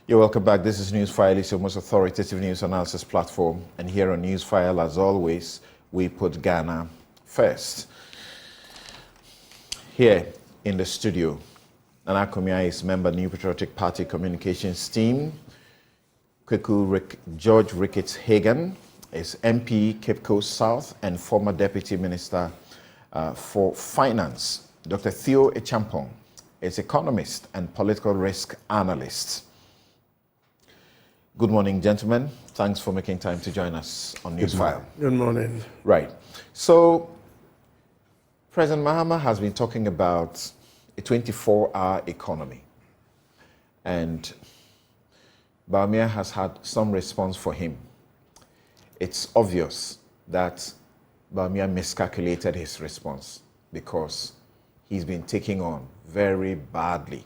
You're welcome back. This is Newsfile. It's your most authoritative news analysis platform. And here on Newsfile, as always, we put Ghana first. Here in the studio, Nana Kumia is member New Patriotic Party Communications Team. George Ricketts Hagan is MP, Cape Coast South, and former Deputy Minister for Finance. Dr. Theo Echampong is economist and political risk analyst. Good morning, gentlemen. Thanks for making time to join us on Newsfile. Good morning. Right. So, President Mahama has been talking about a 24-hour economy. And Bawumia has had some response for him. It's obvious that Bawumia miscalculated his response because he's been taken on very badly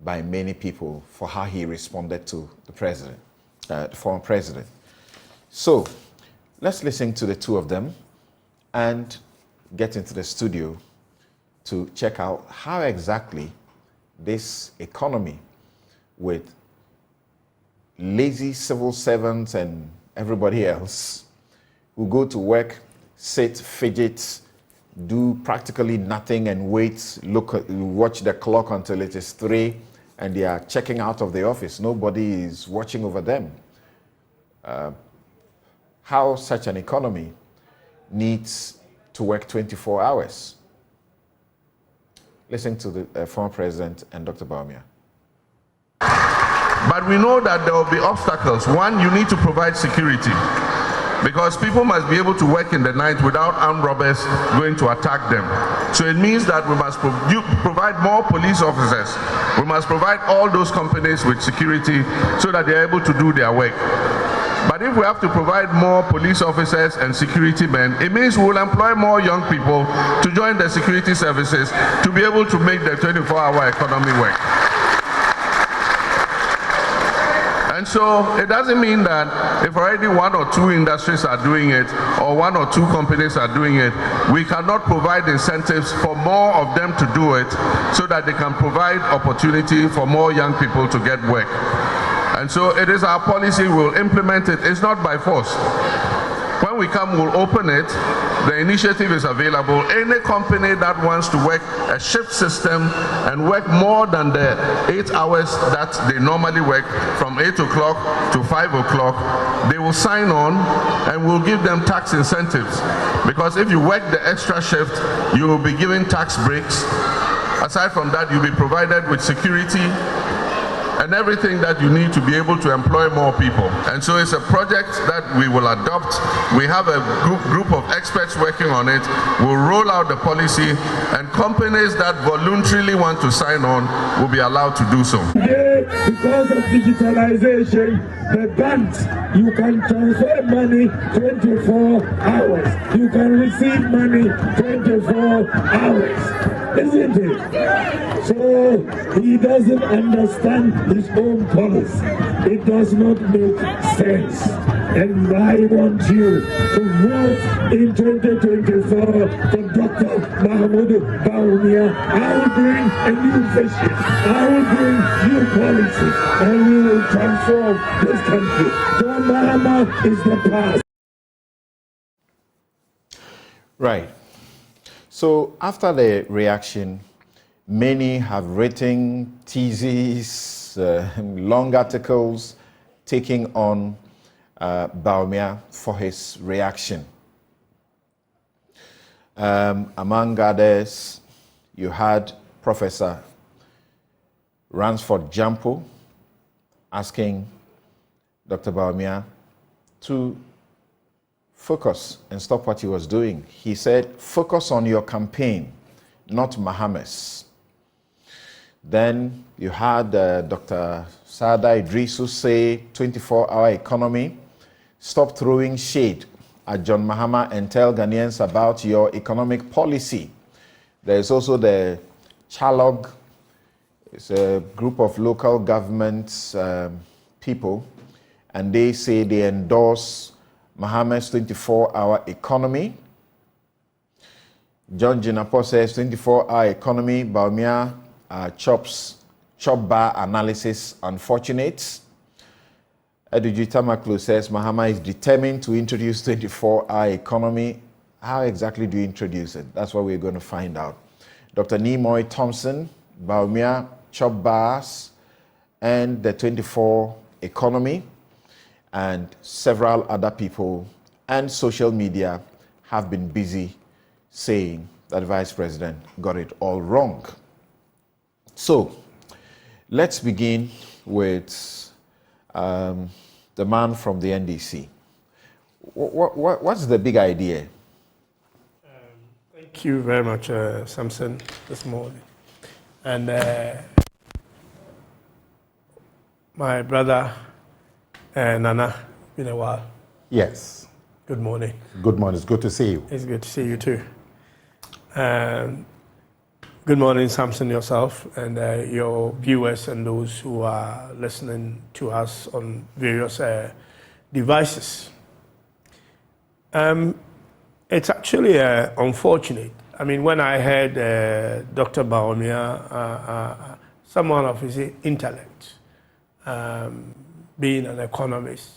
by many people for how he responded to the president. The former president. So let's listen to the two of them and get into the studio to check out how exactly this economy with lazy civil servants and everybody else who go to work, sit, fidget, do practically nothing and wait, watch the clock until it is 3 and they are checking out of the office. Nobody is watching over them. How such an economy needs to work 24 hours. Listen to the former president and Dr. Bawumia. But we know that there will be obstacles. One, you need to provide security, because people must be able to work in the night without armed robbers going to attack them. So it means that we must provide more police officers. We must provide all those companies with security so that they're able to do their work. But if we have to provide more police officers and security men, it means we will employ more young people to join the security services to be able to make the 24-hour economy work. And so it doesn't mean that if already 1 or 2 industries are doing it or 1 or 2 companies are doing it, we cannot provide incentives for more of them to do it so that they can provide opportunity for more young people to get work. And so it is our policy, we'll implement it. It's not by force. When we come, we'll open it. The initiative is available. Any company that wants to work a shift system and work more than the 8 hours that they normally work, from 8 o'clock to 5 o'clock, they will sign on and we'll give them tax incentives. Because if you work the extra shift, you will be given tax breaks. Aside from that, you'll be provided with security and everything that you need to be able to employ more people. And so it's a project that we will adopt. We have a group of experts working on it. We'll roll out the policy, and companies that voluntarily want to sign on will be allowed to do so. Today, because of digitalization, the banks, you can transfer money 24 hours. You can receive money 24 hours. Isn't it? So he doesn't understand his own policy. It does not make sense. And I want you to vote in 2024 for Dr. Mahama Bawumia. I will bring a new vision. I will bring new policies, and we will transform this country. John Mahama is the past. Right. So after the reaction, many have written theses, long articles, taking on Bawumia for his reaction. Among others, you had Professor Ransford Jampo asking Dr. Bawumia to focus and stop what he was doing. He said, focus on your campaign, not Mahama's. Then you had Dr. Sada Idrisu say, 24-hour economy, stop throwing shade at John Mahama and tell Ghanaians about your economic policy. There is also the Chalog, it's a group of local government people, and they say they endorse Mahama's 24-hour economy. John Jinapo says 24-hour economy. Bawumia chop bar analysis unfortunate. Adiji Tamaklo says Mahama is determined to introduce 24-hour economy. How exactly do you introduce it? That's what we're going to find out. Dr. Nimoy Thompson, Baumia, Chop Bars, and the 24 economy, and several other people and social media have been busy saying that the Vice President got it all wrong. So let's begin with the man from the NDC. What's the big idea? Thank you very much, Samson, this morning. And my brother, Nana, been a while. Yes. Good morning. Good morning. It's good to see you. It's good to see you too. Good morning, Samson, yourself, and your viewers and those who are listening to us on various devices. It's actually unfortunate. I mean, when I heard Dr. Baumia, someone of his intellect, being an economist,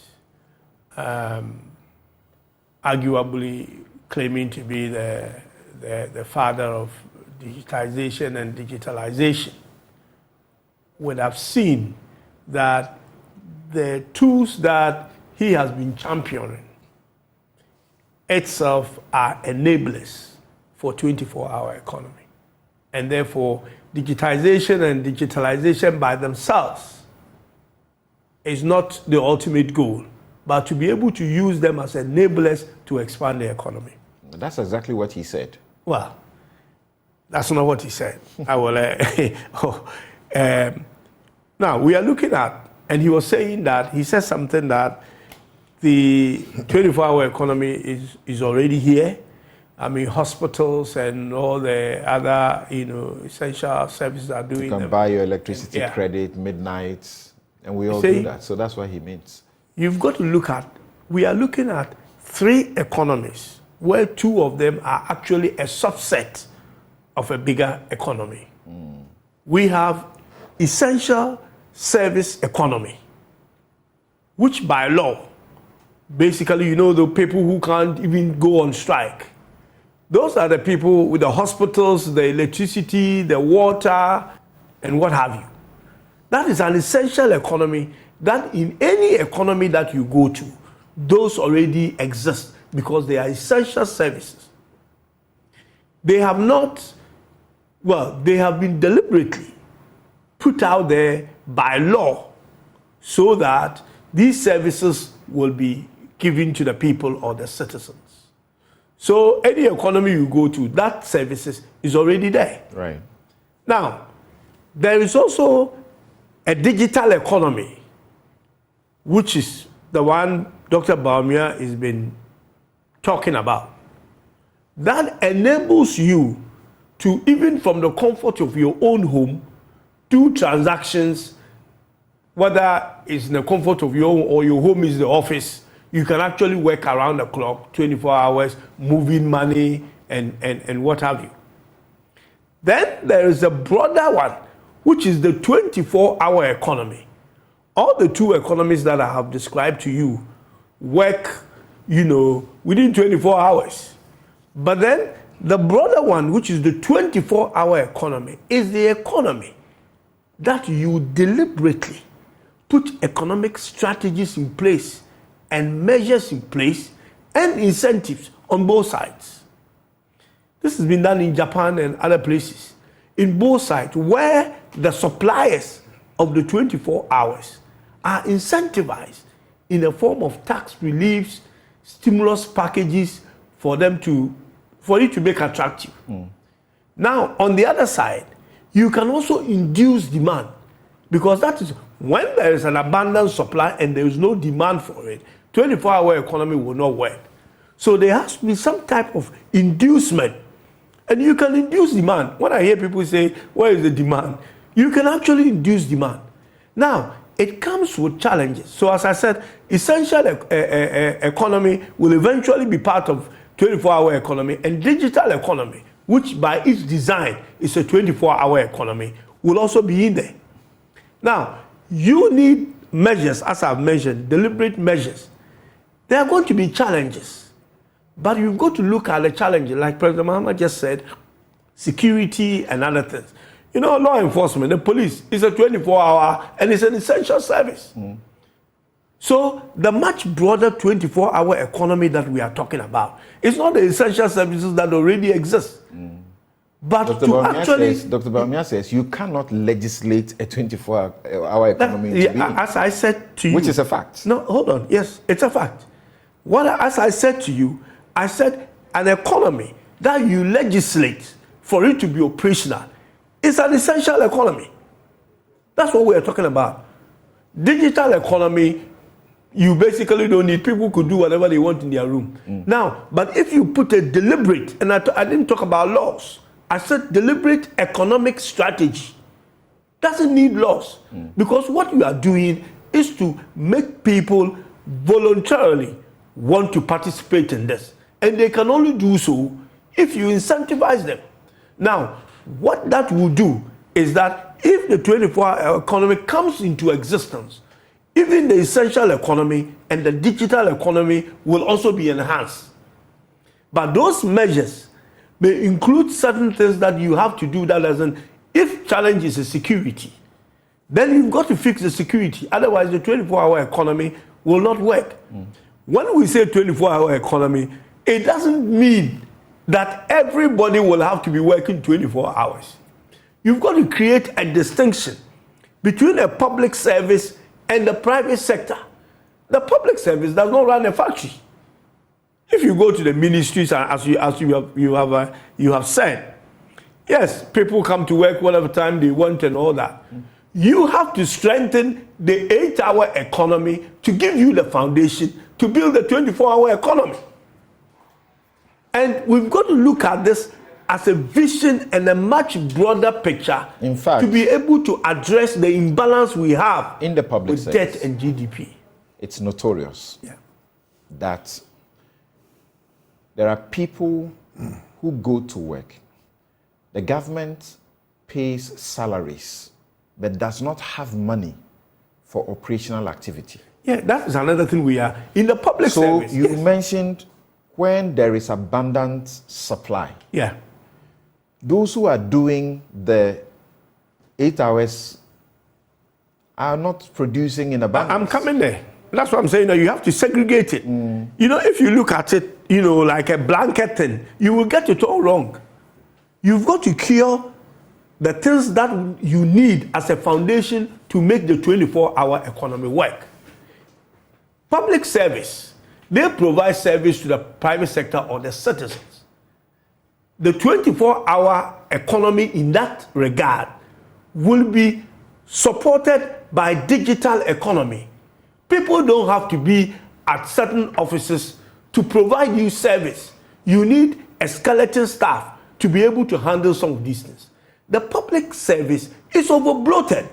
arguably claiming to be the father of digitization and digitalization, would have seen that the tools that he has been championing itself are enablers for 24-hour economy. And therefore, digitization and digitalization by themselves is not the ultimate goal, but to be able to use them as enablers to expand the economy. That's exactly what he said. Well, that's not what he said. I will. Now, we are looking at, and he was saying that, he said something that the 24-hour economy is already here. I mean, hospitals and all the other, essential services are doing. You can them. buy your electricity credit, midnight, and we all See, do that. So that's what he means. You've got to look at, we are looking at 3 economies where 2 of them are actually a subset of a bigger economy. We have essential service economy, which by law, basically, the people who can't even go on strike. Those are the people with the hospitals, the electricity, the water, and what have you. That is an essential economy that in any economy that you go to, those already exist because they are essential services. They have not, they have been deliberately put out there by law so that these services will be given to the people or the citizens. So any economy you go to, that services is already there. Right. Now, there is also a digital economy, which is the one Dr. Baumia has been talking about. That enables you to, even from the comfort of your own home, do transactions, whether it's in the comfort of your home or your home is the office. You can actually work around the clock, 24 hours, moving money and what have you. Then there is a broader one, which is the 24-hour economy. All the 2 economies that I have described to you work, within 24 hours. But then the broader one, which is the 24-hour economy, is the economy that you deliberately put economic strategies in place and measures in place and incentives on both sides. This has been done in Japan and other places, in both sides, where the suppliers of the 24 hours are incentivized in the form of tax reliefs, stimulus packages for it to make attractive. Now, on the other side, you can also induce demand, because that is when there is an abundant supply and there is no demand for it, 24-hour economy will not work. So there has to be some type of inducement. And you can induce demand. When I hear people say, where is the demand? You can actually induce demand. Now, it comes with challenges. So as I said, essential economy will eventually be part of 24-hour economy, and digital economy, which by its design is a 24-hour economy, will also be in there. Now, you need measures, as I've mentioned, deliberate measures, there are going to be challenges. But you've got to look at the challenges, like President Mahama just said, security and other things. You know, law enforcement, the police, is a 24-hour and it's an essential service. So the much broader 24-hour economy that we are talking about is not the essential services that already exist. But Dr. Bawumia says you cannot legislate a 24-hour economy. As I said to you. Which is a fact. No, hold on. Yes, it's a fact. As I said to you, I said an economy that you legislate for it to be operational is an essential economy. That's what we are talking about. Digital economy, you basically don't need, people could do whatever they want in their room. Now, but if you put a deliberate, and I didn't talk about laws, I said deliberate economic strategy doesn't need laws, because what you are doing is to make people voluntarily want to participate in this, and they can only do so if you incentivize them. Now, what that will do is that if the 24-hour economy comes into existence, even the essential economy and the digital economy will also be enhanced. But those measures may include certain things that you have to do that doesn't. If challenge is a security, then you've got to fix the security. Otherwise, the 24-hour economy will not work. When we say 24-hour economy, it doesn't mean that everybody will have to be working 24 hours. You've got to create a distinction between a public service and the private sector. The public service does not run a factory. If you go to the ministries, as you have said, yes, people come to work whatever time they want and all that. You have to strengthen the 8-hour economy to give you the foundation to build a 24-hour economy. And we've got to look at this as a vision and a much broader picture, in fact, to be able to address the imbalance we have in the public with debt and GDP. It's notorious that there are people who go to work. The government pays salaries but does not have money for operational activity. Yeah, that is another thing we are in the public service. So you mentioned when there is abundant supply. Yeah. Those who are doing the 8 hours are not producing in abundance. I'm coming there. That's what I'm saying. You have to segregate it. You know, if you look at it, you know, like a blanket thing, you will get it all wrong. You've got to cure the things that you need as a foundation to make the 24-hour economy work. Public service, they provide service to the private sector or the citizens. The 24-hour economy in that regard will be supported by digital economy. People don't have to be at certain offices to provide you service. You need a skeleton staff to be able to handle some of these things. The public service is over-bloated.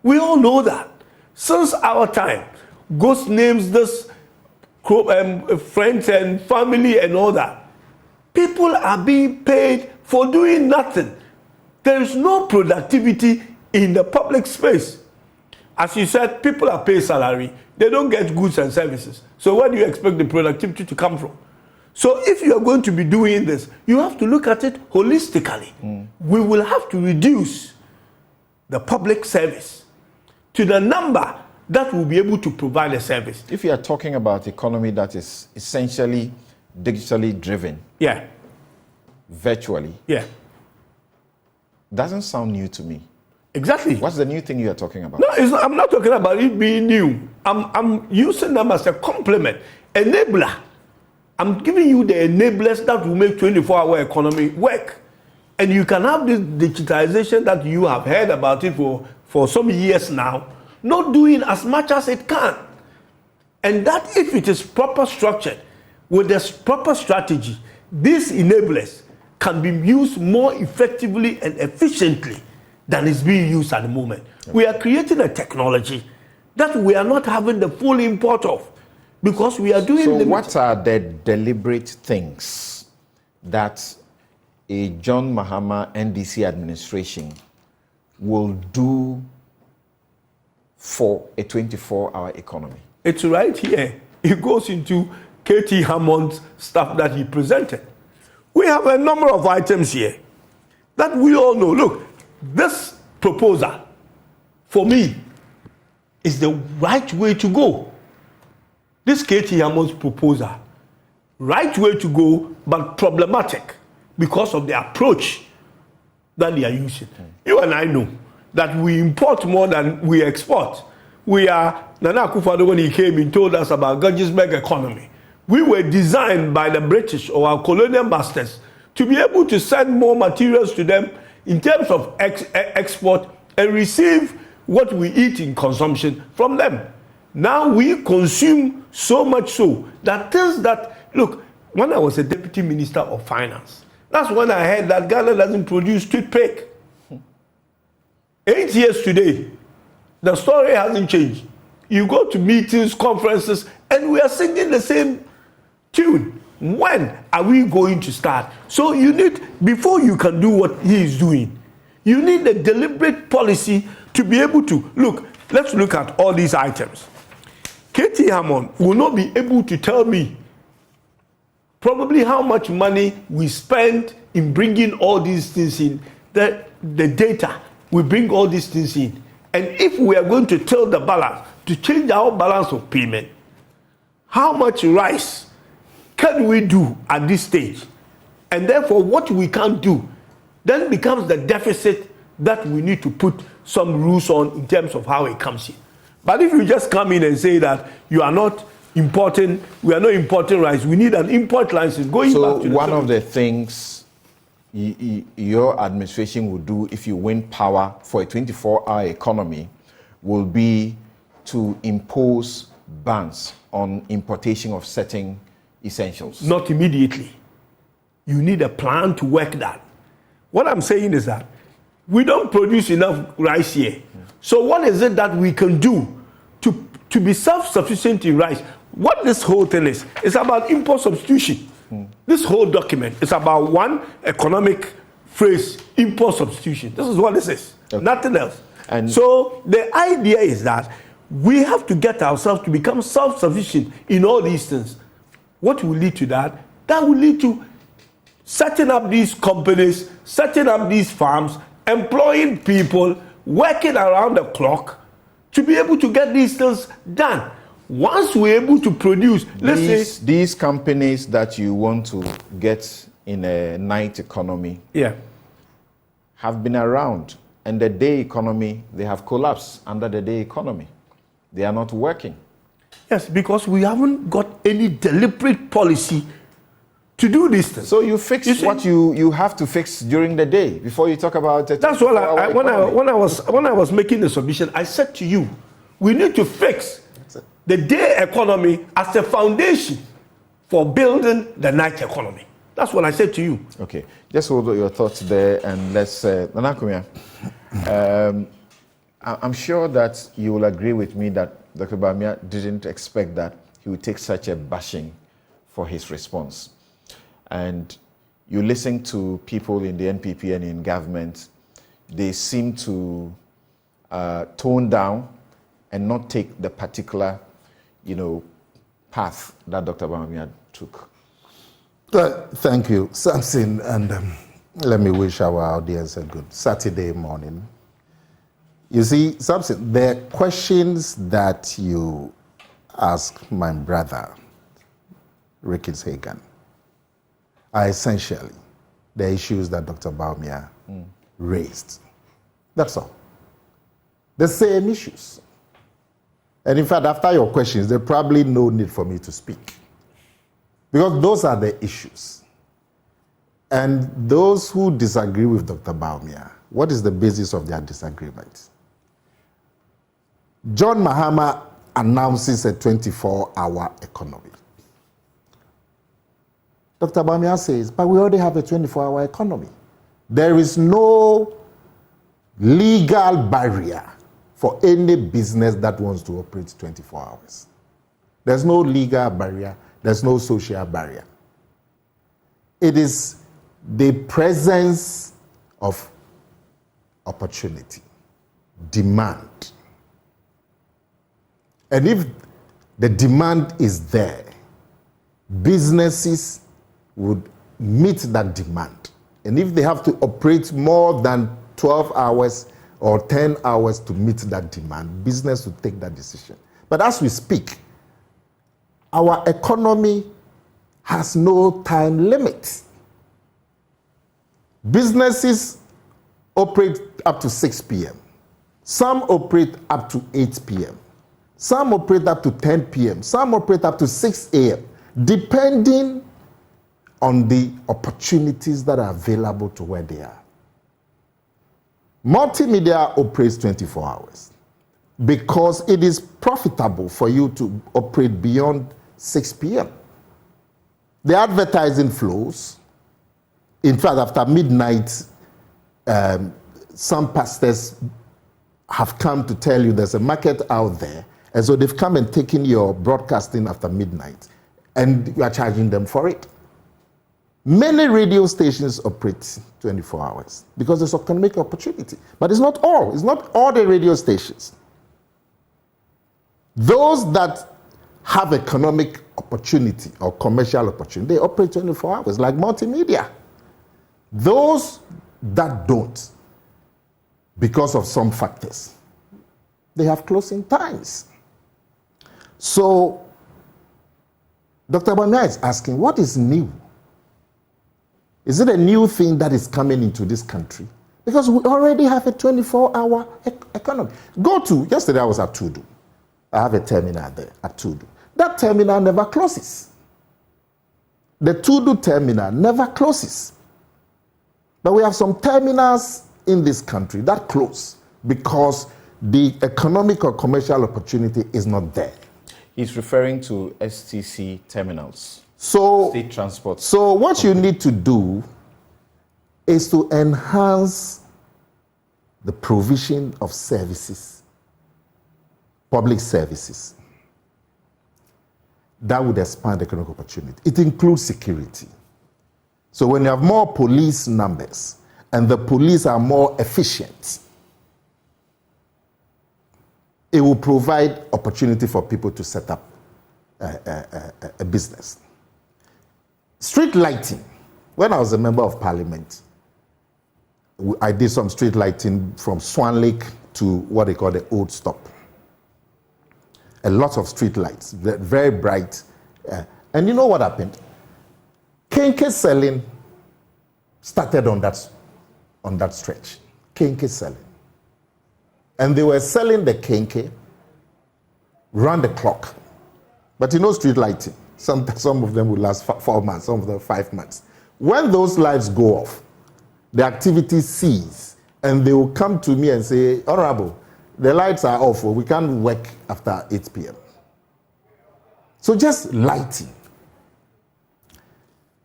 We all know that. Since our time, ghost names, this friends and family and all that. People are being paid for doing nothing. There is no productivity in the public space. As you said, people are paid salary. They don't get goods and services. So where do you expect the productivity to come from? So if you are going to be doing this, you have to look at it holistically. We will have to reduce the public service to the number that will be able to provide a service. If you are talking about economy that is essentially digitally driven, virtually, doesn't sound new to me. Exactly. What's the new thing you are talking about? No, I'm not talking about it being new. I'm using them as a complement, enabler. I'm giving you the enablers that will make 24-hour economy work. And you can have this digitization that you have heard about it for some years now, not doing as much as it can. And that if it is proper structured, with the proper strategy, these enablers can be used more effectively and efficiently than is being used at the moment. We are creating a technology that we are not having the full import of, because we are doing. So what are the deliberate things that a John Mahama NDC administration will do for a 24-hour economy? It's right here. It goes into K.T. Hammond's stuff that he presented. We have a number of items here that we all know. Look, this proposal, for me, is the right way to go. This K.T. Hammond's proposal, right way to go, but problematic because of the approach that they are using. You and I know that we import more than we export. We are, Nana Akufo-Addo, when he came, he told us about Gettysburg economy. We were designed by the British or our colonial masters to be able to send more materials to them in terms of export and receive what we eat in consumption from them. Now we consume so much so that things that, look, when I was a deputy minister of finance, that's when I heard that Ghana doesn't produce toothpick. 8 years today, the story hasn't changed. You go to meetings, conferences, and we are singing the same tune. When are we going to start? So you need, before you can do what he is doing, you need a deliberate policy to be able to, look, let's look at all these items. K.T. Hammond will not be able to tell me probably how much money we spend in bringing all these things in, the data, we bring all these things in. And if we are going to tell the balance, to change our balance of payment, how much rice can we do at this stage? And therefore, what we can't do then becomes the deficit that we need to put some rules on in terms of how it comes in. But if you just come in and say that you are not importing, we are not importing rice, we need an import license. Going back to one of the things your administration will do if you win power for a 24-hour economy will be to impose bans on importation of certain essentials. Not immediately. You need a plan to work that. What I'm saying is that we don't produce enough rice here. So what is it that we can do to be self-sufficient in rice? What this whole thing is, it's about import substitution. This whole document is about one economic phrase, import substitution. This is what this is, nothing else. And so the idea is that we have to get ourselves to become self-sufficient in all these things. What will lead to that? That will lead to setting up these companies, setting up these farms, employing people, working around the clock to be able to get these things done. Once we're able to produce, let's say these companies that you want to get in a night economy, have been around, and the day economy, they have collapsed under the day economy. They are not working. Yes, because we haven't got any deliberate policy to do this thing. So you fix what you have to fix during the day before you talk about it. That's what when I was making the submission, I said to you, we need to fix the day economy as a foundation for building the night economy. That's what I said to you. Okay, just hold your thoughts there, and let's Nana Kumia, I'm sure that you will agree with me that Dr. Bawumia didn't expect that he would take such a bashing for his response. And you listen to people in the NPP and in government, they seem to tone down and not take the particular, path that Dr. Bawumia took. Thank you, Samson, and let me wish our audience a good Saturday morning. You see, Samson, the questions that you ask my brother, Rickens Hagan, are essentially the issues that Dr. Bawumia raised. That's all. The same issues. And in fact, after your questions, there's probably no need for me to speak. Because those are the issues. And those who disagree with Dr. Bawumia, what is the basis of their disagreement? John Mahama announces a 24-hour economy. Dr. Bawumia says, but we already have a 24-hour economy. There is no legal barrier for any business that wants to operate 24 hours. There's no legal barrier. There's no social barrier. It is the presence of opportunity, demand, And if the demand is there, businesses would meet that demand. And if they have to operate more than 12 hours or 10 hours to meet that demand, business would take that decision. But as we speak, our economy has no time limit. Businesses operate up to 6 p.m. Some operate up to 8 p.m. Some operate up to 10 p.m. Some operate up to 6 a.m., depending on the opportunities that are available to where they are. Multimedia operates 24 hours because it is profitable for you to operate beyond 6 p.m. The advertising flows. In fact, after midnight, some pastors have come to tell you there's a market out there, and so they've come and taken your broadcasting after midnight, and you are charging them for it. Many radio stations operate 24 hours because there's economic opportunity, but it's not all. It's not all the radio stations. Those that have economic opportunity or commercial opportunity, they operate 24 hours, like multimedia. Those that don't, because of some factors, they have closing times. So, Dr. Bawumia is asking, what is new? Is it a new thing that is coming into this country? Because we already have a 24-hour economy. Yesterday I was at Tudu. I have a terminal there at Tudu. That terminal never closes. The Tudu terminal never closes. But we have some terminals in this country that close because the economic or commercial opportunity is not there. He's referring to STC terminals. So, state transport. So what you need to do is to enhance the provision of services, public services, that would expand economic opportunity. It includes security. So when you have more police numbers and the police are more efficient, it will provide opportunity for people to set up a business. Street lighting. When I was a member of parliament, I did some street lighting from Swan Lake to what they call the Old Stop. A lot of street lights, very bright. And you know what happened? Kenke selling started on that stretch. Kenke selling. And they were selling the kenke round the clock. But you know street lighting, some of them will last 4 months, some of them 5 months. When those lights go off, the activity ceases, and they will come to me and say, Honorable, the lights are off, we can't work after 8 p.m. So just lighting.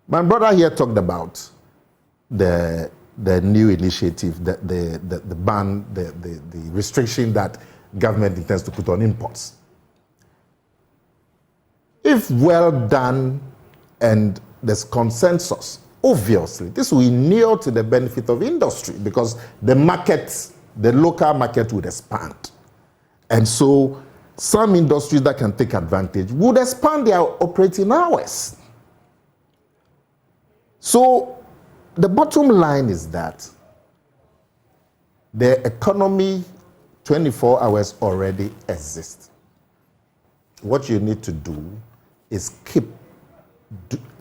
My brother here talked about the new initiative, the ban, the restriction that government intends to put on imports. If well done and there's consensus, obviously, this will inure to the benefit of industry because the local market would expand. And so some industries that can take advantage would expand their operating hours. So the bottom line is that the economy 24 hours already exists. What you need to do is keep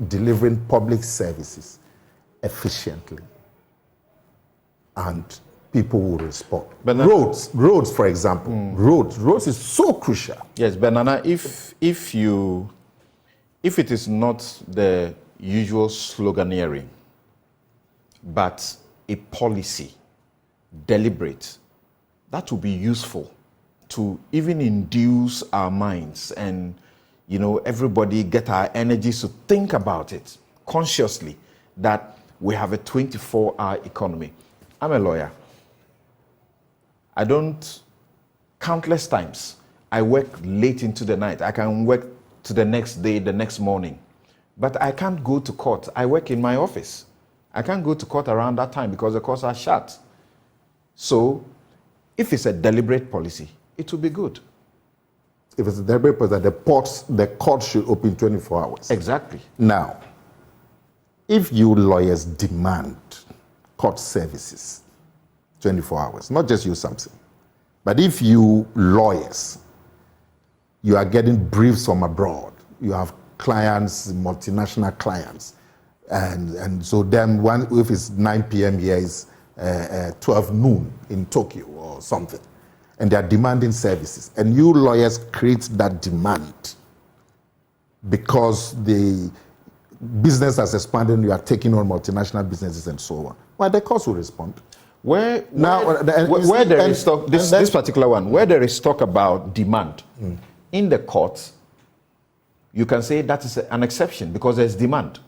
delivering public services efficiently, and people will respond. Roads, for example, roads is so crucial. Yes, Banana. If it is not the usual sloganeering, but a policy, deliberate, that will be useful to even induce our minds and everybody get our energies to think about it consciously, that we have a 24-hour economy. I'm a lawyer. Countless times, I work late into the night. I can work to the next day, the next morning. But I can't go to court. I work in my office. I can't go to court around that time because the courts are shut. So, if it's a deliberate policy, it will be good. if it's a deliberate process, the court should open 24 hours. Exactly. Now, if you lawyers demand court services 24 hours, not just you, Samson, but if you lawyers, you are getting briefs from abroad, you have clients, multinational clients, and so then if it's 9 p.m. here, it's 12 noon in Tokyo or something, and they are demanding services, and you lawyers create that demand because the business has expanded, you are taking on multinational businesses and so on. Well, the courts will respond. Where there is talk, this particular one, where there is talk about demand in the courts, you can say that is an exception because there's demand.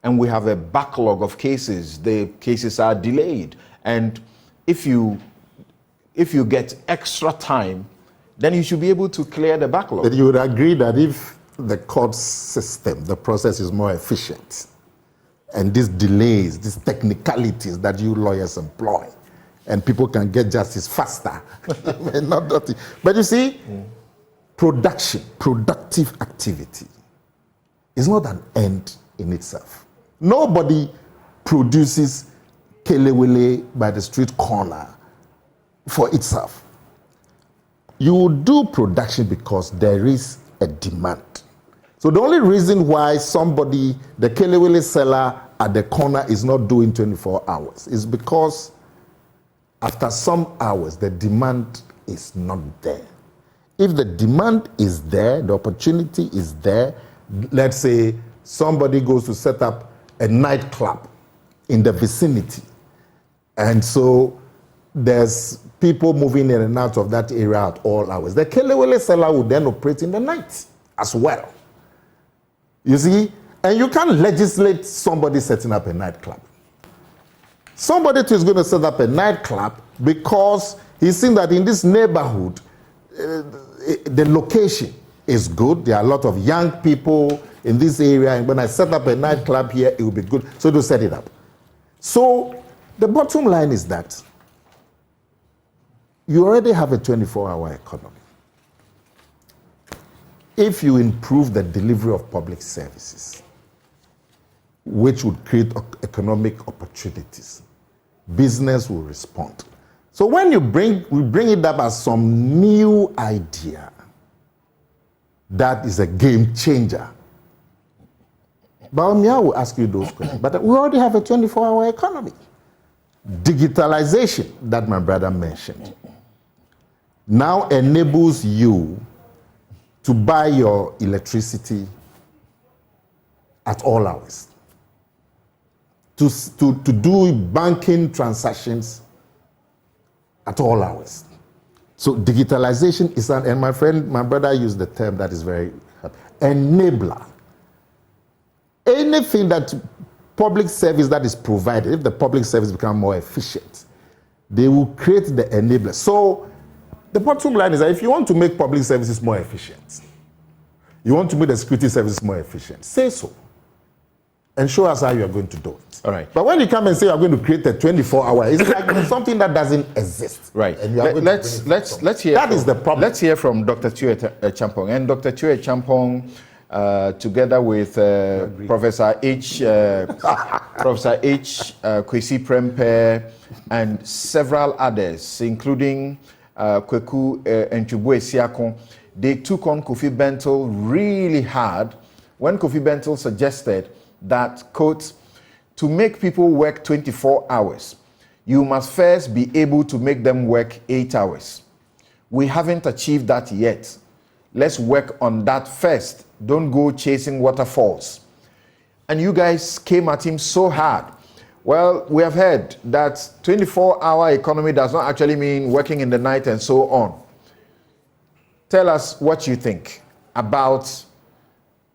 And we have a backlog of cases. The cases are delayed. And if you get extra time, then you should be able to clear the backlog. But you would agree that if the court system, the process is more efficient, and these delays, these technicalities that you lawyers employ, and people can get justice faster. But you see, productive activity is not an end in itself. Nobody produces kelewele by the street corner for itself. You do production because there is a demand. So the only reason why somebody, the kelewele seller at the corner, is not doing 24 hours is because after some hours, the demand is not there. If the demand is there, the opportunity is there, let's say somebody goes to set up a nightclub in the vicinity, and so there's people moving in and out of that area at all hours. The kelewele seller will then operate in the night as well. You see? And you can't legislate somebody setting up a nightclub. Somebody is going to set up a nightclub because he's seen that in this neighborhood, the location is good. There are a lot of young people in this area, and when I set up a nightclub here, it will be good. So to set it up. So the bottom line is that you already have a 24-hour economy. If you improve the delivery of public services, which would create economic opportunities, business will respond. So when we bring it up as some new idea, that is a game changer. Baumia will ask you those questions. But we already have a 24-hour economy. Digitalization, that my brother mentioned, now enables you to buy your electricity at all hours, to do banking transactions at all hours. So digitalization is and my brother used the term that is very enabler. Anything that public service that is provided, if the public service become more efficient, they will create the enabler. So the bottom line is that if you want to make public services more efficient, you want to make the security services more efficient, say so. And show us how you are going to do it. All right. But when you come and say you are going to create a 24-hour, it's like something that doesn't exist. Right. And you are Let's hear. That is the problem. Let's hear from Dr. Tue Champong. And Dr. Tue Champong, together with Professor H. Kwesi Prempeh, and several others, including Kweku Ntubue Siakon, they took on Kofi Bentil really hard when Kofi Bentil suggested that, quote, to make people work 24 hours, you must first be able to make them work 8 hours. We haven't achieved that yet. Let's work on that first. Don't go chasing waterfalls. And you guys came at him so hard. Well, we have heard that 24-hour economy does not actually mean working in the night and so on. Tell us what you think about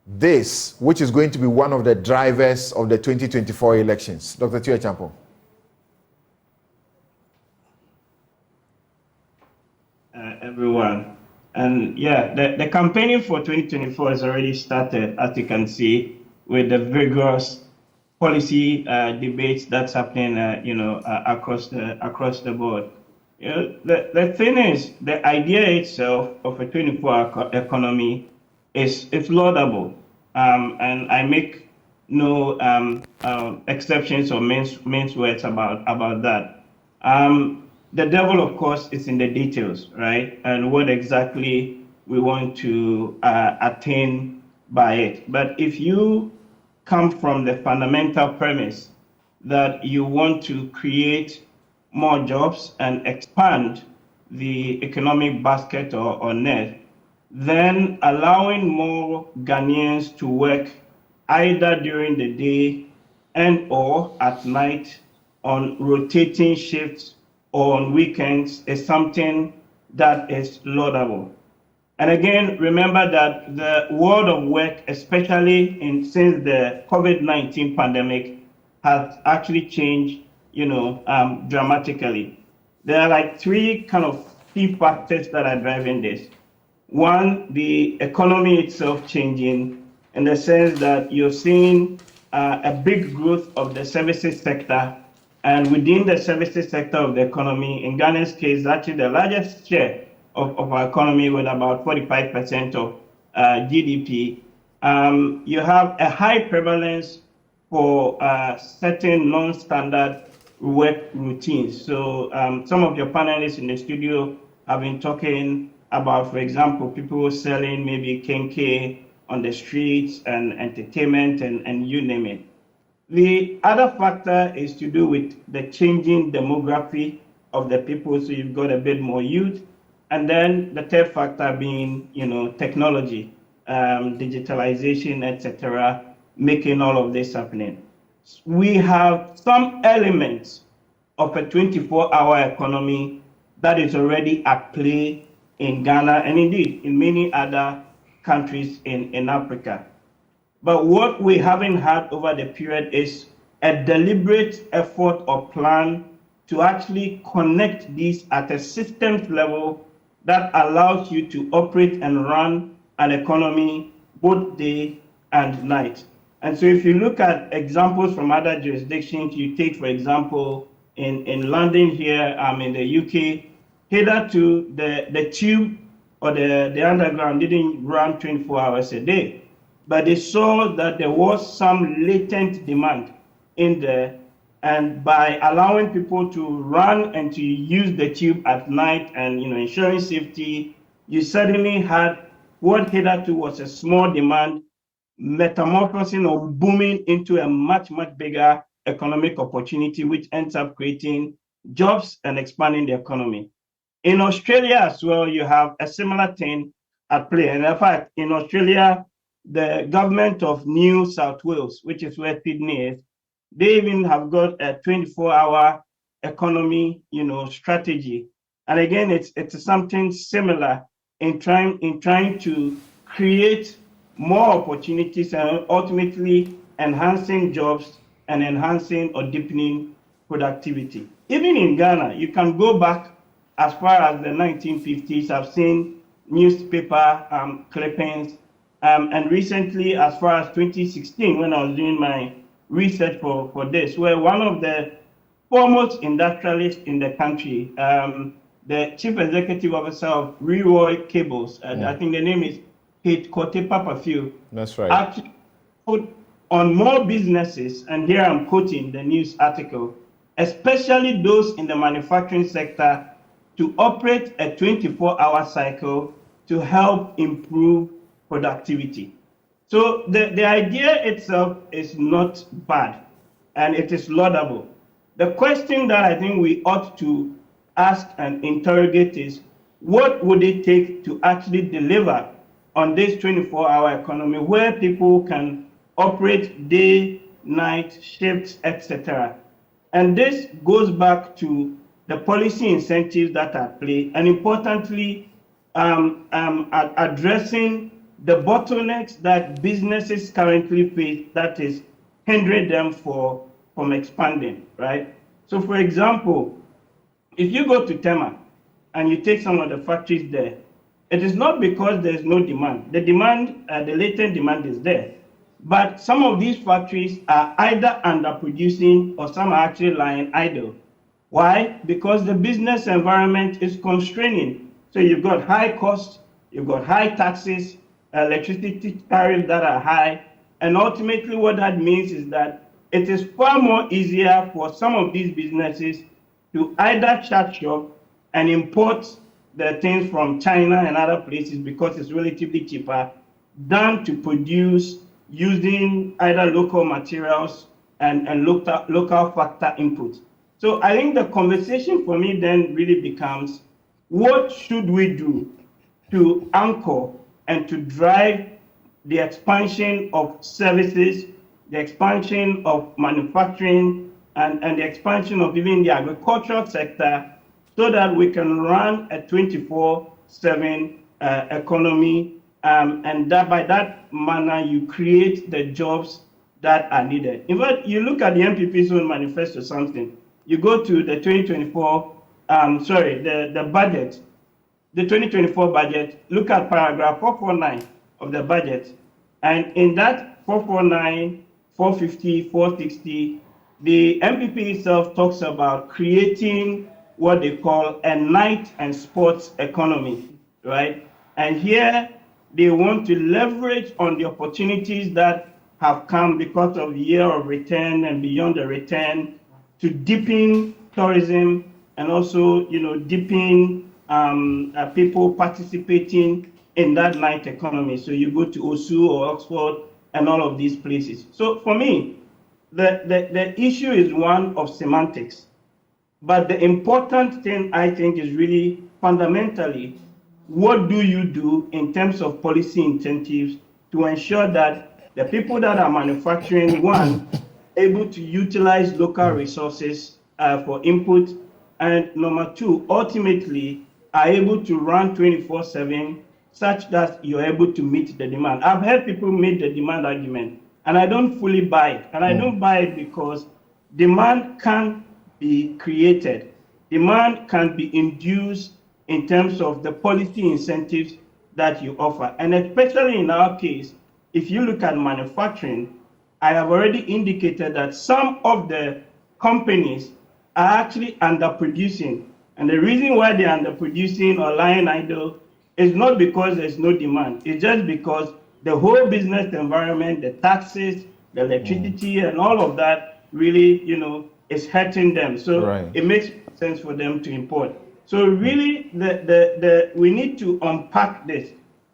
this, which is going to be one of the drivers of the 2024 elections. Dr. Tue Champong. Everyone. And yeah, the campaigning for 2024 has already started, as you can see, with the vigorous policy debates that's happening, across the board. The thing is, the idea itself of a 24-hour economy is laudable, and I make no exceptions or mince words about that. The devil, of course, is in the details, right? And what exactly we want to attain by it. But if you come from the fundamental premise that you want to create more jobs and expand the economic basket or net, then allowing more Ghanaians to work either during the day and or at night on rotating shifts or on weekends is something that is laudable. And again, remember that the world of work, especially since the COVID-19 pandemic, has actually changed, dramatically. There are like three kind of key factors that are driving this. One, the economy itself changing in the sense that you're seeing a big growth of the services sector. And within the services sector of the economy, in Ghana's case, actually the largest share of our economy with about 45% of GDP. You have a high prevalence for certain non-standard work routines. So some of your panelists in the studio have been talking about, for example, people selling maybe kenke on the streets and entertainment and you name it. The other factor is to do with the changing demography of the people. So you've got a bit more youth. And then the third factor being, technology, digitalization, etc., making all of this happening. We have some elements of a 24-hour economy that is already at play in Ghana and indeed in many other countries in Africa. But what we haven't had over the period is a deliberate effort or plan to actually connect these at a systems level that allows you to operate and run an economy both day and night. And so if you look at examples from other jurisdictions, you take, for example, in London here, in the UK, hitherto the tube or the underground didn't run 24 hours a day. But they saw that there was some latent demand in there. And by allowing people to run and to use the tube at night and ensuring safety, you suddenly had what hitherto was a small demand metamorphosing or booming into a much, much bigger economic opportunity, which ends up creating jobs and expanding the economy. In Australia as well, you have a similar thing at play. And in fact, in Australia, the government of New South Wales, which is where Sydney is, they even have got a 24-hour economy, strategy. And again, it's something similar in trying to create more opportunities and ultimately enhancing jobs and enhancing or deepening productivity. Even in Ghana, you can go back as far as the 1950s. I've seen newspaper clippings, and recently as far as 2016, when I was doing my research for this, where one of the foremost industrialists in the country, the chief executive officer of Reroy Cables, I think the name is Kote Papafio. That's right. Actually put on more businesses, and here I'm quoting the news article, especially those in the manufacturing sector, to operate a 24-hour cycle to help improve productivity. So the idea itself is not bad, and it is laudable. The question that I think we ought to ask and interrogate is, what would it take to actually deliver on this 24-hour economy where people can operate day, night, shifts, etc.? And this goes back to the policy incentives that are at play, and importantly, addressing the bottlenecks that businesses currently face that is hindering them from expanding, right? So for example, if you go to Tema and you take some of the factories there, it is not because there's no demand. The demand, the latent demand is there. But some of these factories are either underproducing or some are actually lying idle. Why? Because the business environment is constraining. So you've got high costs, you've got high taxes, electricity tariffs that are high, and ultimately what that means is that it is far more easier for some of these businesses to either shut shop and import the things from China and other places because it's relatively cheaper than to produce using either local materials and local factor inputs. So I think the conversation for me then really becomes, what should we do to anchor and to drive the expansion of services, the expansion of manufacturing, and the expansion of even the agricultural sector, so that we can run a 24/7 economy, and that by that manner you create the jobs that are needed. In fact, you look at the MPP's own manifesto, something. You go to the 2024, the budget, the 2024 budget, look at paragraph 449 of the budget. And in that 449, 450, 460, the MPP itself talks about creating what they call a night and sports economy, right? And here they want to leverage on the opportunities that have come because of the year of return and beyond the return to deepen tourism and also, deepen people participating in that night economy. So you go to Osu or Oxford and all of these places. So for me, the issue is one of semantics. But the important thing, I think, is really fundamentally, what do you do in terms of policy incentives to ensure that the people that are manufacturing, one, able to utilize local resources for input, and number two, ultimately are able to run 24/7 such that you're able to meet the demand. I've heard people make the demand argument, and I don't fully buy it. And I don't buy it because demand can be created. Demand can be induced in terms of the policy incentives that you offer. And especially in our case, if you look at manufacturing, I have already indicated that some of the companies are actually underproducing. And the reason why they're underproducing or lying idle is not because there's no demand. It's just because the whole business environment, the taxes, the electricity, and all of that really, is hurting them. So It makes sense for them to import. So really, we need to unpack this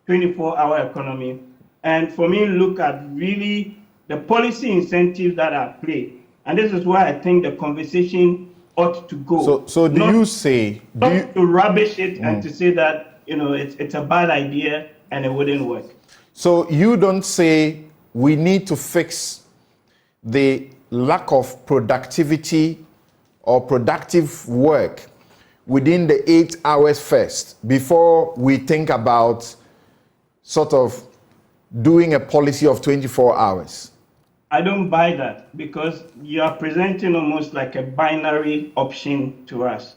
24-hour economy. And for me, look at really the policy incentives that are at play. And this is why I think the conversation ought to go. So do you say... Not to rubbish it and to say that, it's a bad idea and it wouldn't work. So you don't say we need to fix the lack of productivity or productive work within the 8 hours first before we think about sort of doing a policy of 24 hours? I don't buy that because you are presenting almost like a binary option to us,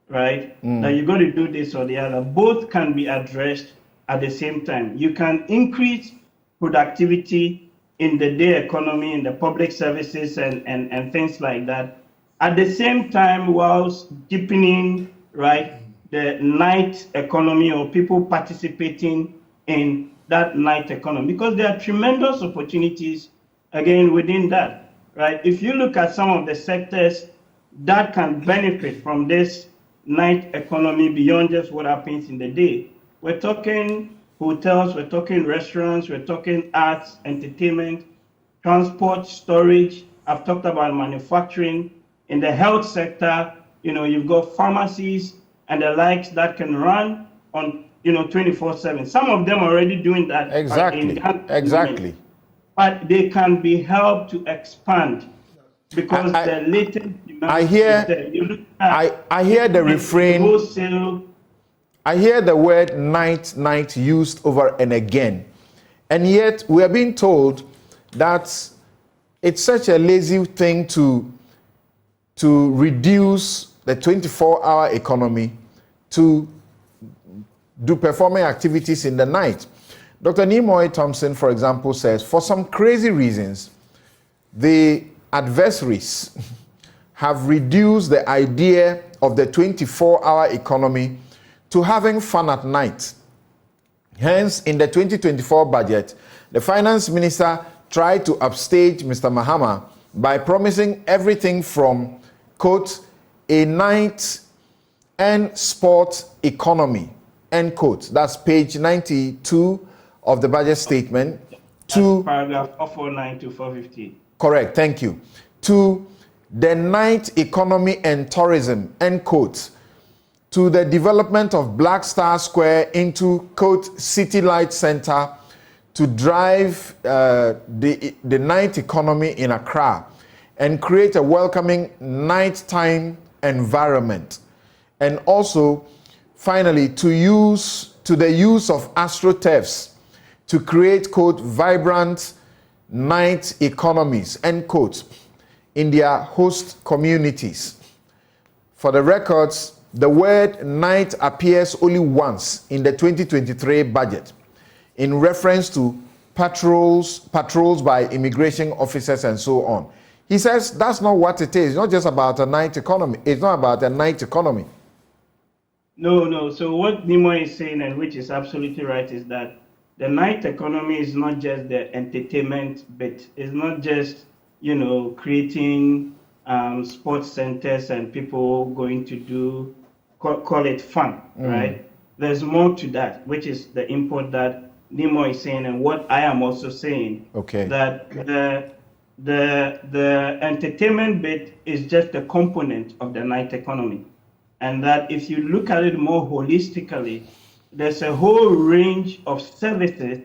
right? That you got to do this or the other. Both can be addressed at the same time. You can increase productivity in the day economy, in the public services and things like that. At the same time, whilst deepening, right, the night economy or people participating in that night economy, because there are tremendous opportunities, again, within that, right? If you look at some of the sectors that can benefit from this night economy beyond just what happens in the day, we're talking hotels, we're talking restaurants, we're talking arts, entertainment, transport, storage. I've talked about manufacturing. In the health sector, you've got pharmacies and the likes that can run on, 24/7. Some of them are already doing that. Exactly. But they can be helped to expand because the latent demand I hear the refrain. Wholesale. I hear the word night used over and again. And yet we are being told that it's such a lazy thing to reduce the 24-hour economy to do performing activities in the night. Dr. Nimoy Thompson, for example, says, for some crazy reasons, the adversaries have reduced the idea of the 24-hour economy to having fun at night. Hence, in the 2024 budget, the finance minister tried to upstage Mr. Mahama by promising everything from, quote, a night and sport economy, end quote. That's page 92 of the budget statement. To paragraph 449 to 450. Correct, thank you. To the night economy and tourism, end quote. To the development of Black Star Square into, quote, City Light Center to drive the night economy in Accra and create a welcoming nighttime environment. And also, finally, to the use of astroturfs to create, quote, vibrant night economies, end quote, in their host communities. For the records, the word night appears only once in the 2023 budget in reference to patrols by immigration officers and so on. He says that's not what it is. It's not just about a night economy. It's not about a night economy. No. So what Nimo is saying, and which is absolutely right, is that the night economy is not just the entertainment bit. It's not just, creating sports centers and people going to do, call it fun, right? There's more to that, which is the input that Nimo is saying, and what I am also saying. Okay. That the entertainment bit is just a component of the night economy. And that if you look at it more holistically, there's a whole range of services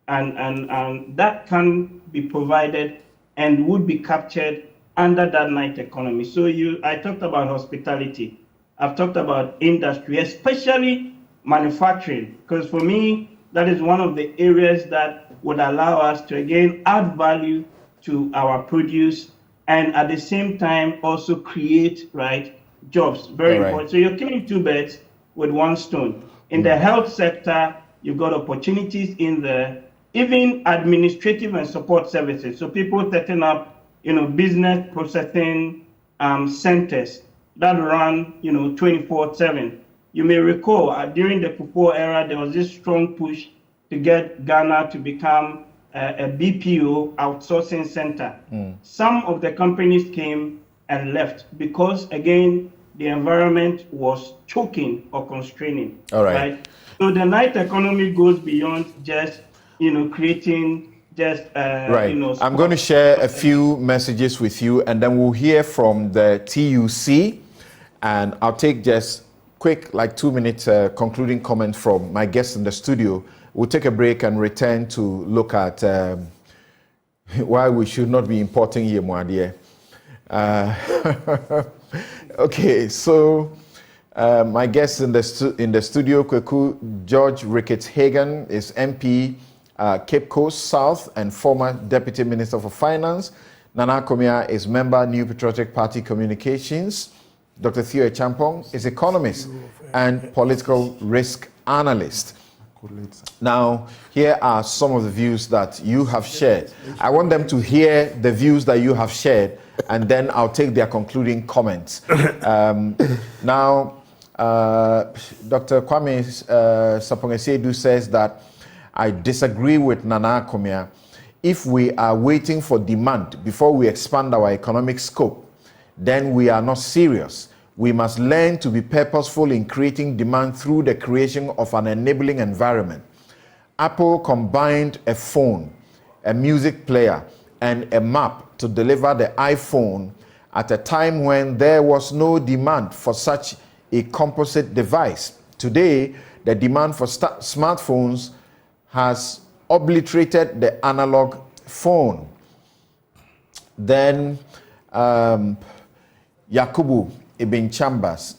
and that can be provided and would be captured under that night economy. So I talked about hospitality. I've talked about industry, especially manufacturing, because for me, that is one of the areas that would allow us to, again, add value to our produce and at the same time also create, right, jobs. Very important. So you're killing two birds with one stone. In the health sector, you've got opportunities in the even administrative and support services. So people setting up, business processing centers that run, 24/7. You may recall during the Kufuor era, there was this strong push to get Ghana to become a BPO outsourcing center. Some of the companies came and left because, again, the environment was choking or constraining. All right. So the night economy goes beyond just, creating just, right. I'm going to share a few messages with you, and then we'll hear from the TUC, and I'll take just quick, 2-minute concluding comment from my guests in the studio. We'll take a break and return to look at why we should not be importing Yemwadie. Okay, so my guest in the studio, Kweku George Ricketts-Hagan, is MP, Cape Coast South, and former Deputy Minister for Finance. Nana Komia is member, New Patriotic Party Communications. Dr. Theo Champong is economist and political risk analyst. Now, here are some of the views that you have shared. I want them to hear the views that you have shared, and then I'll take their concluding comments. Now, Dr. Kwame Sapong-Esedu says that I disagree with Nana Komia. If we are waiting for demand before we expand our economic scope, then we are not serious. We must learn to be purposeful in creating demand through the creation of an enabling environment. Apple combined a phone, a music player, and a map to deliver the iPhone at a time when there was no demand for such a composite device. Today, the demand for smartphones has obliterated the analog phone. Then Yakubu Ibn Chambers,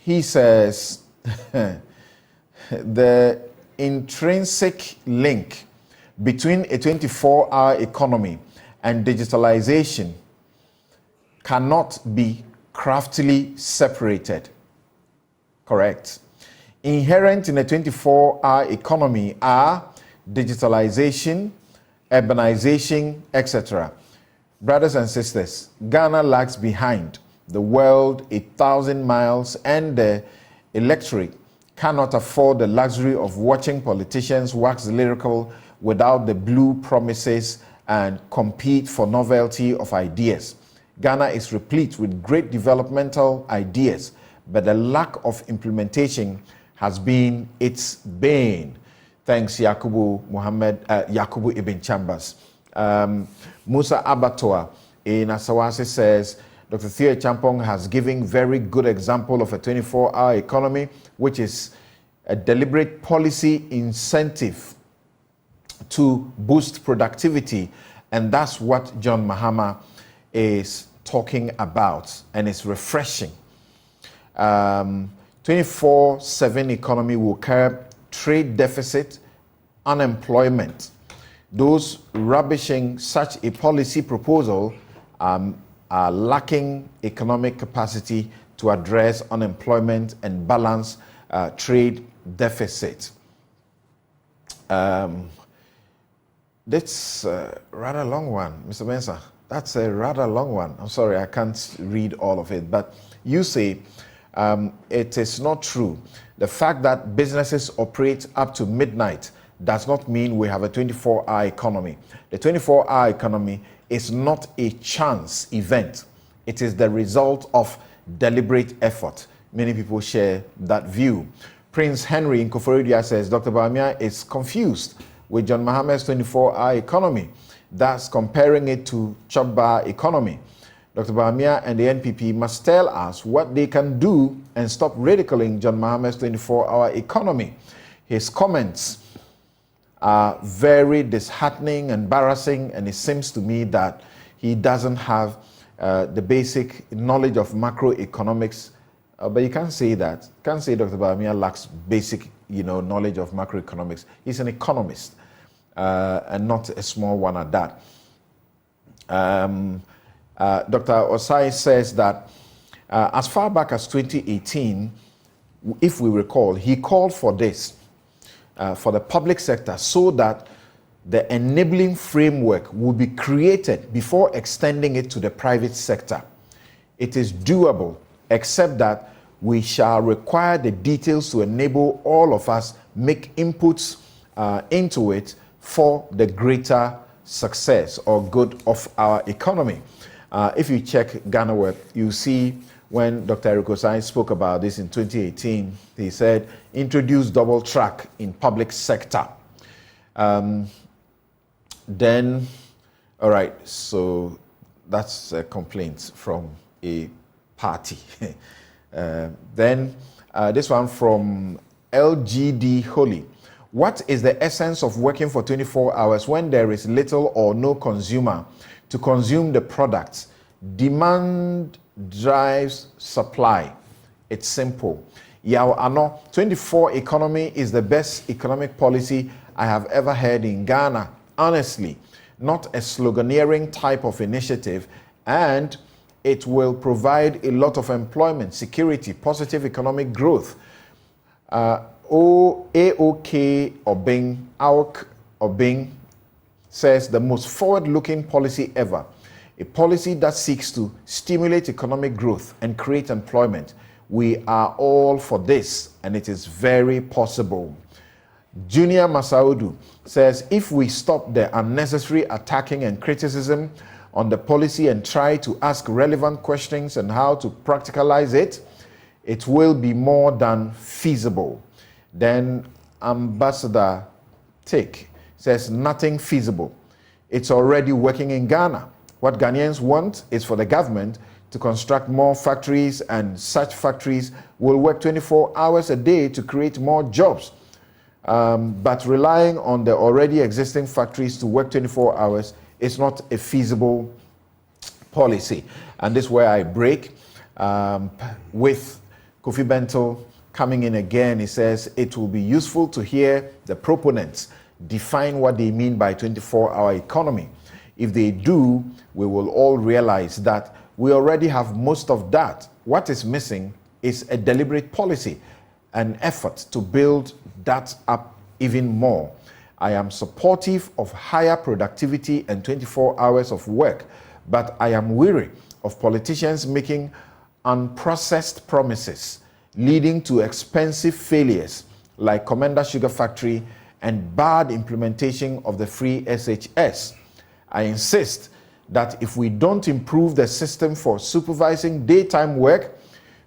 he says the intrinsic link between a 24-hour economy and digitalization cannot be craftily separated. Correct. Inherent in a 24-hour economy are digitalization, urbanization, etc. Brothers and sisters, Ghana lags behind the world 1,000 miles, and the electorate cannot afford the luxury of watching politicians wax lyrical without the blue promises and compete for novelty of ideas. Ghana is replete with great developmental ideas, but the lack of implementation has been its bane. Thanks, Yakubu Ibn Chambers. Musa Abatoa in Asawasi says, Dr. Theo Champong has given very good example of a 24-hour economy, which is a deliberate policy incentive to boost productivity. And that's what John Mahama is talking about, and it's refreshing. 24/7 economy will curb trade deficit, unemployment. Those rubbishing such a policy proposal are lacking economic capacity to address unemployment and balance trade deficit. That's a rather long one, Mr. Mensah. That's a rather long one. I'm sorry, I can't read all of it. But you say it is not true. The fact that businesses operate up to midnight does not mean we have a 24-hour economy. The 24-hour economy is not a chance event. It is the result of deliberate effort. Many people share that view. Prince Henry in Koforidua says, Dr. Bawumia is confused with John Mahama's 24-hour economy, thus comparing it to chop bar economy. Dr. Bawumia and the NPP must tell us what they can do and stop ridiculing John Mahama's 24-hour economy. His comments are very disheartening, embarrassing, and it seems to me that he doesn't have the basic knowledge of macroeconomics. But you can't say that. You can't say Dr. Bawumia lacks basic, knowledge of macroeconomics. He's an economist, and not a small one at that. Dr. Osai says that as far back as 2018, if we recall, he called for this, for the public sector, so that the enabling framework will be created before extending it to the private sector. It is doable, except that we shall require the details to enable all of us make inputs into it for the greater success or good of our economy. If you check Ghana Web, you see when Dr. Eric Osai spoke about this in 2018, he said, introduce double track in public sector. Then, all right, so that's a complaint from a party. Then this one from LGD Holy. What is the essence of working for 24 hours when there is little or no consumer to consume the products? Demand drives supply. It's simple. Yao Ano, 24 economy is the best economic policy I have ever heard in Ghana. Honestly, not a sloganeering type of initiative, and it will provide a lot of employment, security, positive economic growth. AOK Obing says the most forward-looking policy ever, a policy that seeks to stimulate economic growth and create employment. We are all for this, and it is very possible. Junior Masaudu says, if we stop the unnecessary attacking and criticism on the policy and try to ask relevant questions on how to practicalize it, it will be more than feasible. Then Ambassador Tick says, nothing feasible. It's already working in Ghana. What Ghanaians want is for the government to construct more factories, and such factories will work 24 hours a day to create more jobs. But relying on the already existing factories to work 24 hours is not a feasible policy. And this is where I break with Kofi Bento coming in again. He says it will be useful to hear the proponents define what they mean by 24-hour economy. If they do, we will all realize that we already have most of that. What is missing is a deliberate policy, an effort to build that up even more. I am supportive of higher productivity and 24 hours of work, but I am weary of politicians making unprocessed promises leading to expensive failures like Commander Sugar Factory and bad implementation of the free SHS. I insist that if we don't improve the system for supervising daytime work,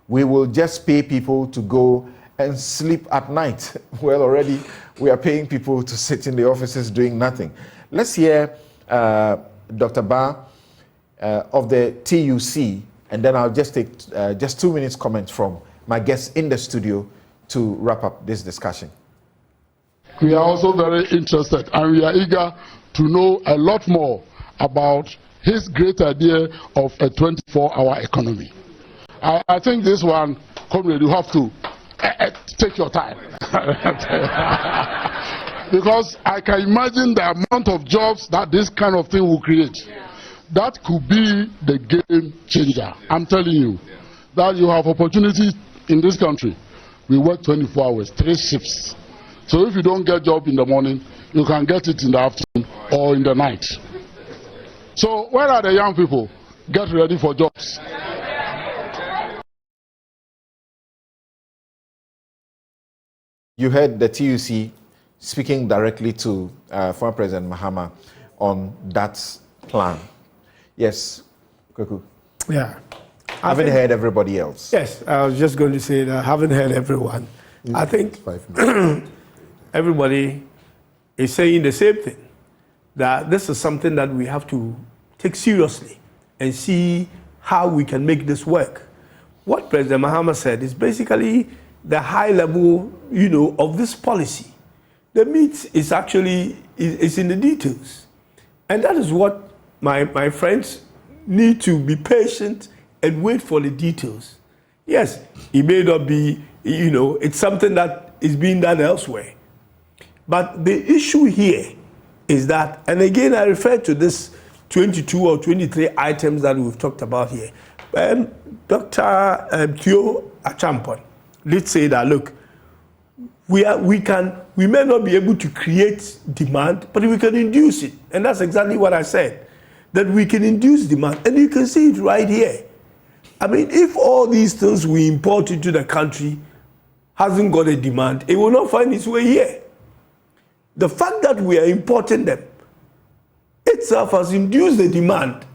we will just pay people to go and sleep at night. Well, already we are paying people to sit in the offices doing nothing. Let's hear Dr. Ba of the TUC, and then I'll just take just 2 minutes comments from my guests in the studio to wrap up this discussion. We are also very interested and we are eager to know a lot more about his great idea of a 24-hour economy. I think this one, comrade, you have to take your time. Because I can imagine the amount of jobs that this kind of thing will create. That could be the game changer. I'm telling you that you have opportunity in this country. We work 24 hours, 3 shifts. So if you don't get a job in the morning, you can get it in the afternoon or in the night. So where are the young people? Get ready for jobs. You heard the TUC speaking directly to former President Mahama on that plan. Yes, Kweku. Yeah. I haven't heard everybody else. Yes, I was just going to say that I haven't heard everyone. I think everybody is saying the same thing, that this is something that we have to take seriously and see how we can make this work. What President Mahama said is basically the high level, of this policy. The meat is actually is in the details. And that is what my friends need to be patient and wait for the details. Yes, it may not be, it's something that is being done elsewhere. But the issue here is that, and again I refer to this 22 or 23 items that we've talked about here. Dr. Theo Achampon did say that, look, we may not be able to create demand, but we can induce it. And that's exactly what I said, that we can induce demand. And you can see it right here. I mean, if all these things we import into the country hasn't got a demand, it will not find its way here. The fact that we are importing them itself has induced the demand.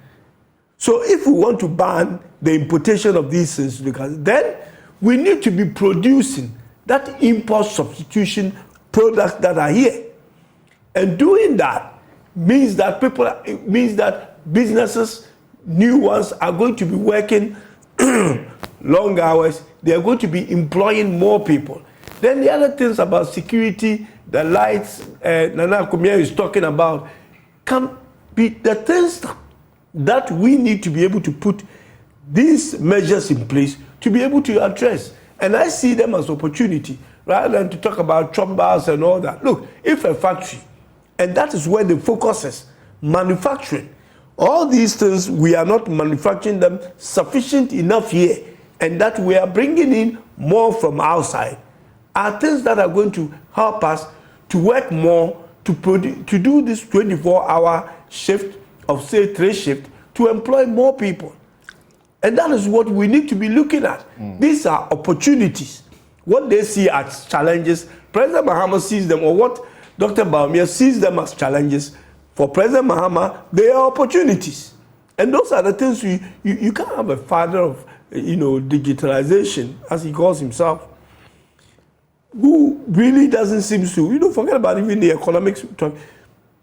So if we want to ban the importation of these things, then we need to be producing that import substitution products that are here. And doing that means that businesses, new ones, are going to be working long hours. They are going to be employing more people. Then the other things about security, the lights Nana Kumia is talking about, can be the things that we need to be able to put these measures in place to be able to address. And I see them as opportunity rather than to talk about chop bars and all that. Look, if a factory, and that is where the focus is, manufacturing, all these things, we are not manufacturing them sufficient enough here, and that we are bringing in more from outside, are things that are going to help us to work more, to do this 24-hour shift of, say, 3 shifts, to employ more people. And that is what we need to be looking at. These are opportunities. What they see as challenges, President Mahama sees them, or what Dr. Bawumia sees them as challenges. For President Mahama, they are opportunities. And those are the things you can't have a father of, digitalization, as he calls himself, who really doesn't seem to, forget about even the economics talk.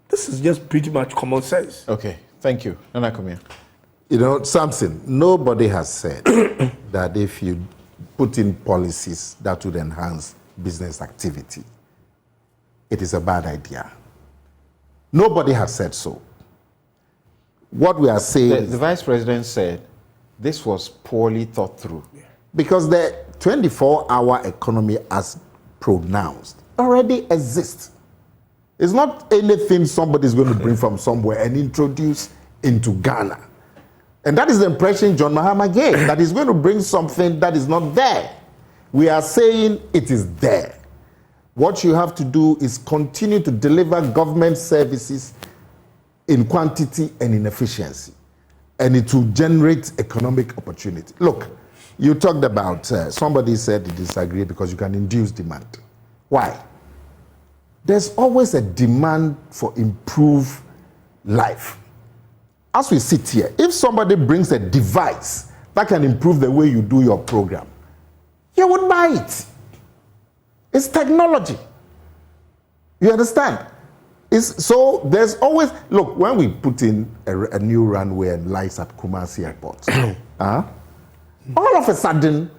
This is just pretty much common sense. Okay, thank you. Nana Kumia. Samson, nobody has said that if you put in policies that would enhance business activity, it is a bad idea. Nobody has said so. What we are saying... The Vice President said this was poorly thought through. Because the 24-hour economy, as pronounced, already exists. It's not anything somebody's going to bring from somewhere and introduce into Ghana. And that is the impression John Mahama gave, that he's going to bring something that is not there. We are saying it is there. What you have to do is continue to deliver government services in quantity and in efficiency, and it will generate economic opportunity. Look, You talked about, somebody said you disagree because you can induce demand. Why? There's always a demand for improved life. As we sit here, if somebody brings a device that can improve the way you do your program, you would buy it. It's technology. You understand? So there's always, look, when we put in a new runway and lights at Kumasi Airport, all of a sudden,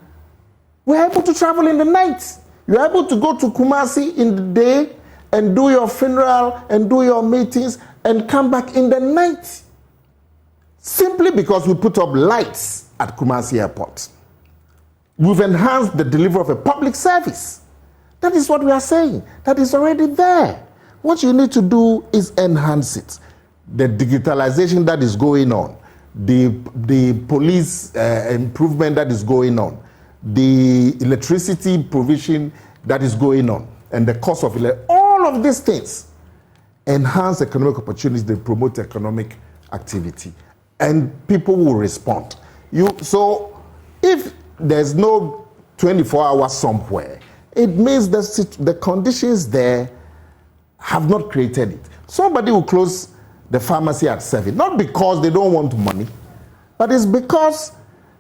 we're able to travel in the night. You're able to go to Kumasi in the day and do your funeral and do your meetings and come back in the night. Simply because we put up lights at Kumasi Airport. We've enhanced the delivery of a public service. That is what we are saying. That is already there. What you need to do is enhance it. The digitalization that is going on, the police improvement that is going on, the electricity provision that is going on, and the cost of all of these things enhance economic opportunities, they promote economic activity, and people will respond. So if there's no 24 hours somewhere, it means that the conditions there have not created it. Somebody will close the pharmacy at 7, not because they don't want money, but it's because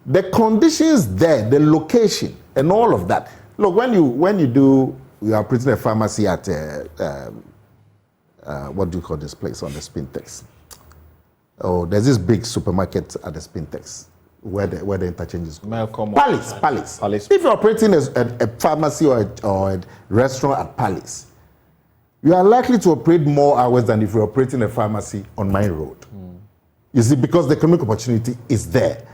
the conditions there, the location, and all of that. Look, when you are operating a pharmacy at what do you call this place on the Spintex? Oh, there's this big supermarket at the Spintex where the interchange is going. Palace. If you're operating a pharmacy or a restaurant at Palace, you are likely to operate more hours than if you're operating a pharmacy on Mine Road. You see, because the economic opportunity is there.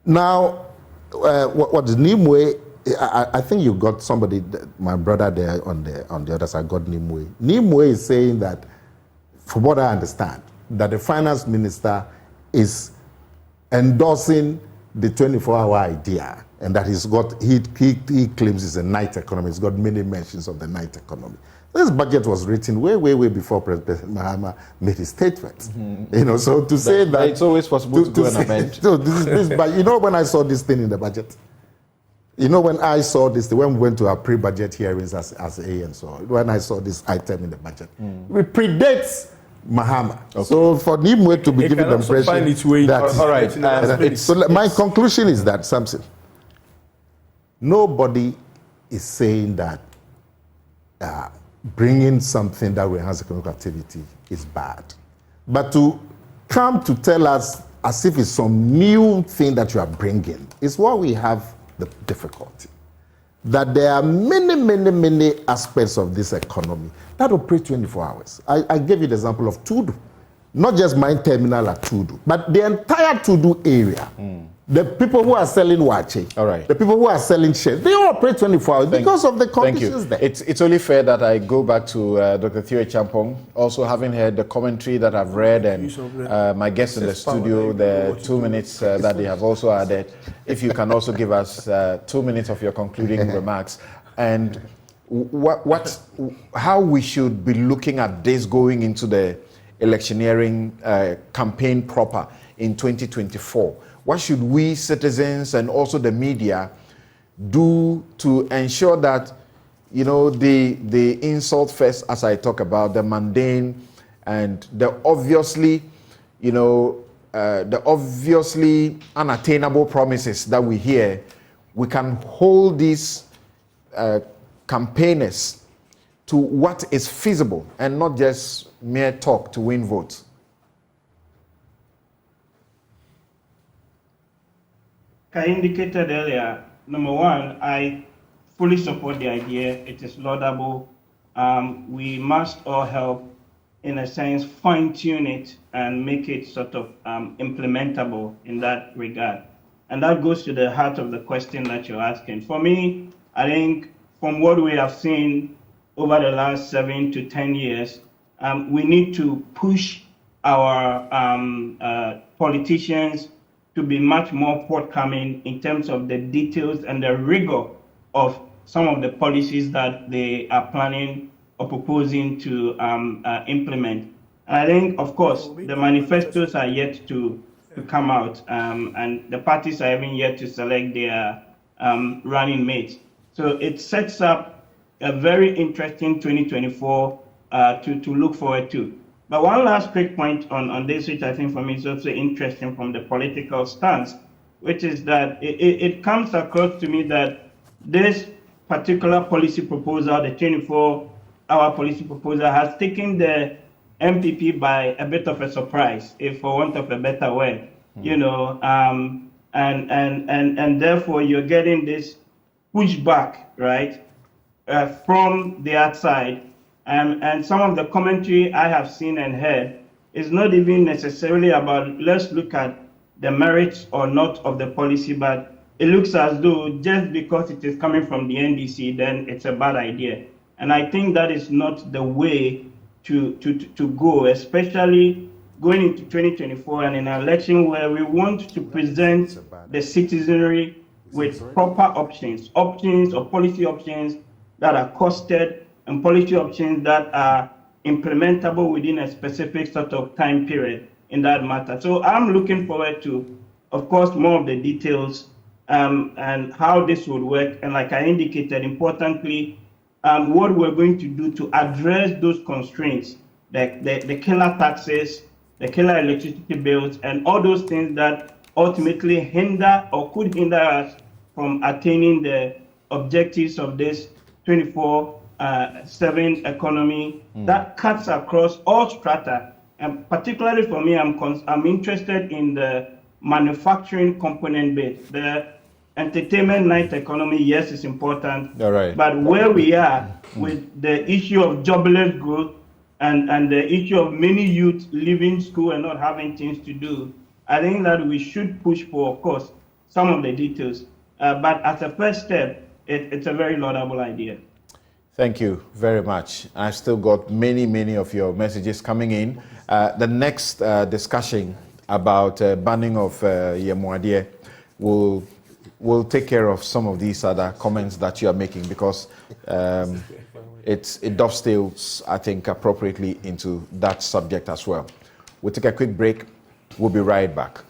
Now, what is Nimue? I think you got somebody, my brother there on the other side got Nimue. Nimue is saying that, from what I understand, that the finance minister is endorsing the 24-hour idea, and that he claims it's a night economy. It's got many mentions of the night economy. This budget was written way before President Mahama made his statement. So to say that it's always possible to go and amend. So but when I saw this thing in the budget, when I saw this, when we went to our pre-budget hearings as A and so on, when I saw this item in the budget, it predates Mahama. Okay. So for Nimue to be given the impression that... All right. So my conclusion is that, Samson, nobody is saying that bringing something that will enhance economic activity is bad. But to come to tell us as if it's some new thing that you are bringing is what we have the difficulty. That there are many aspects of this economy that operate 24 hours. I gave you the example of Tudu. Not just Mine Terminal at Tudu, but the entire Tudu area. The people who are selling wache, the people who are selling shares, they all operate 24 hours because of the conditions there. It's only fair that I go back to Dr. Theo Champong, also having heard the commentary that I've read and my guests in the studio, the 2 minutes that they have also added. If you can also give us 2 minutes of your concluding remarks and how we should be looking at this going into the electioneering campaign proper in 2024. What should we citizens and also the media do to ensure that, the insult fest, as I talk about, the mundane and the obviously unattainable promises that we hear, we can hold these campaigners to what is feasible and not just mere talk to win votes? I indicated earlier, number one, I fully support the idea. It is laudable. We must all help, in a sense, fine-tune it and make it sort of implementable in that regard. And that goes to the heart of the question that you're asking. For me, I think from what we have seen over the last 7 to 10 years, we need to push our politicians to be much more forthcoming in terms of the details and the rigor of some of the policies that they are planning or proposing to implement. And I think, of course, the manifestos are yet to come out, and the parties are even yet to select their running mates. So it sets up a very interesting 2024 to look forward to. But one last quick point on this, which I think for me is also interesting from the political stance, which is that it comes across to me that this particular policy proposal, the 24-hour policy proposal, has taken the MPP by a bit of a surprise, if for want of a better word, you know, and therefore you're getting this pushback, right, from the outside. And some of the commentary I have seen and heard is not even necessarily about, let's look at the merits or not of the policy, but it looks as though just because it is coming from the NDC, then it's a bad idea. And I think that is not the way to go, especially going into 2024 and in an election where we want to present the citizenry with proper options or policy options that are costed and policy options that are implementable within a specific sort of time period in that matter. So I'm looking forward to, of course, more of the details and how this would work. And like I indicated, importantly, what we're going to do to address those constraints, the killer taxes, the killer electricity bills, and all those things that ultimately hinder or could hinder us from attaining the objectives of this 24/7 economy that cuts across all strata. And particularly for me, I'm interested in the manufacturing component bit. The entertainment night economy, yes, is important. All right. But where we are with the issue of jobless growth and the issue of many youth leaving school and not having things to do, I think that we should push for, of course, some of the details. But as a first step, it's a very laudable idea. Thank you very much. I've still got many of your messages coming in. The next discussion about banning of Yemuadie will take care of some of these other comments that you are making, because it dovetails, I think, appropriately into that subject as well. We'll take a quick break. We'll be right back.